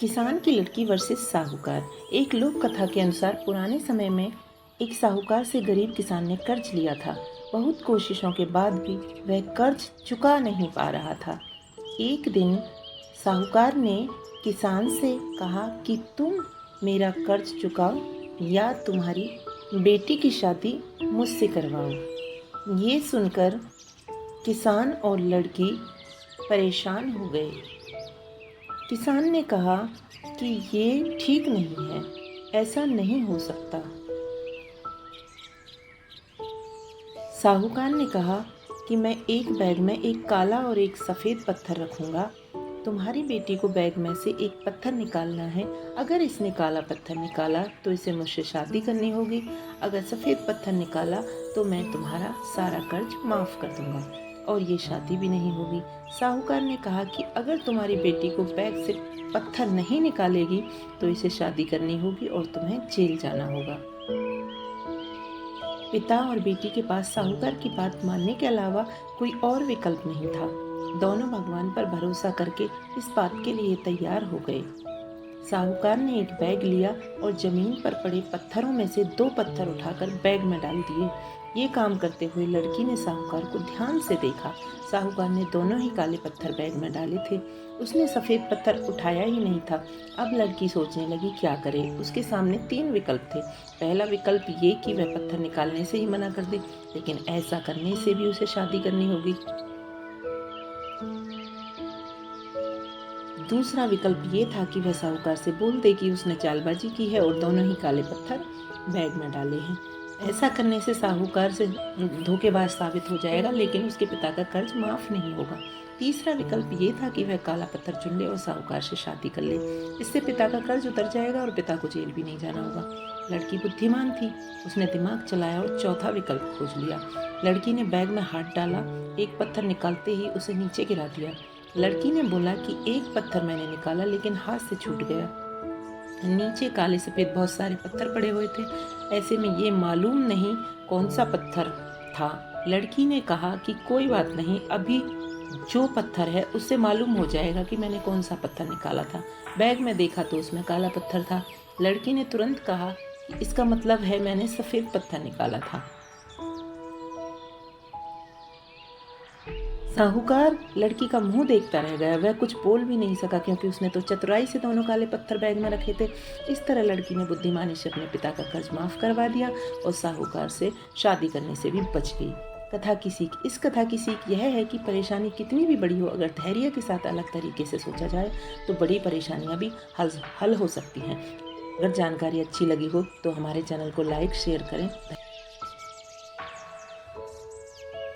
किसान की लड़की वर्सेस साहूकार। एक लोक कथा के अनुसार पुराने समय में एक साहूकार से गरीब किसान ने कर्ज लिया था। बहुत कोशिशों के बाद भी वह कर्ज चुका नहीं पा रहा था। एक दिन साहूकार ने किसान से कहा कि तुम मेरा कर्ज चुकाओ या तुम्हारी बेटी की शादी मुझसे करवाओ। ये सुनकर किसान और लड़की परेशान हो गए। किसान ने कहा कि ये ठीक नहीं है, ऐसा नहीं हो सकता। साहूकार ने कहा कि मैं एक बैग में एक काला और एक सफ़ेद पत्थर रखूंगा। तुम्हारी बेटी को बैग में से एक पत्थर निकालना है। अगर इसने काला पत्थर निकाला तो इसे मुझसे शादी करनी होगी। अगर सफ़ेद पत्थर निकाला तो मैं तुम्हारा सारा कर्ज माफ़ कर दूंगा और ये शादी भी नहीं होगी। साहूकार ने कहा कि अगर तुम्हारी बेटी को बैग से पत्थर नहीं निकालेगी तो इसे शादी करनी होगी और तुम्हें जेल जाना होगा। पिता और बेटी के पास साहूकार की बात मानने के अलावा कोई और विकल्प नहीं था। दोनों भगवान पर भरोसा करके इस बात के लिए तैयार हो गए। साहूकार ने एक बैग लिया और जमीन पर पड़े पत्थरों में से 2 पत्थर उठाकर बैग में डाल दिए। ये काम करते हुए लड़की ने साहूकार को ध्यान से देखा। साहूकार ने दोनों ही काले पत्थर बैग में डाले थे। उसने सफ़ेद पत्थर उठाया ही नहीं था। अब लड़की सोचने लगी क्या करे। उसके सामने 3 विकल्प थे। पहला विकल्प ये कि वह पत्थर निकालने से ही मना कर दे, लेकिन ऐसा करने से भी उसे शादी करनी होगी। दूसरा विकल्प ये था कि वह साहूकार से बोल दे कि उसने चालबाजी की है और दोनों ही काले पत्थर बैग में डाले हैं। ऐसा करने से साहूकार से धोखेबाज साबित हो जाएगा, लेकिन उसके पिता का कर्ज माफ नहीं होगा। तीसरा विकल्प ये था कि वह काला पत्थर चुन ले और साहूकार से शादी कर ले। इससे पिता का कर्ज उतर जाएगा और पिता को जेल भी नहीं जाना होगा। लड़की बुद्धिमान थी, उसने दिमाग चलाया और चौथा विकल्प खोज लिया। लड़की ने बैग में हाथ डाला, एक पत्थर निकालते ही उसे नीचे गिरा दिया। लड़की ने बोला कि एक पत्थर मैंने निकाला लेकिन हाथ से छूट गया। नीचे काले सफ़ेद बहुत सारे पत्थर पड़े हुए थे। ऐसे में ये मालूम नहीं कौन सा पत्थर था। लड़की ने कहा कि कोई बात नहीं, अभी जो पत्थर है उससे मालूम हो जाएगा कि मैंने कौन सा पत्थर निकाला था। बैग में देखा तो उसमें काला पत्थर था। लड़की ने तुरंत कहा कि इसका मतलब है मैंने सफ़ेद पत्थर निकाला था। साहूकार लड़की का मुंह देखता रह गया। वह कुछ बोल भी नहीं सका क्योंकि उसने तो चतुराई से दोनों काले पत्थर बैग में रखे थे। इस तरह लड़की ने बुद्धिमानी से अपने पिता का कर्ज माफ करवा दिया और साहूकार से शादी करने से भी बच गई। इस कथा की सीख यह है कि परेशानी कितनी भी बड़ी हो, अगर धैर्य के साथ अलग तरीके से सोचा जाए तो बड़ी परेशानियां भी हल हो सकती हैं। अगर जानकारी अच्छी लगी हो तो हमारे चैनल को लाइक शेयर करें।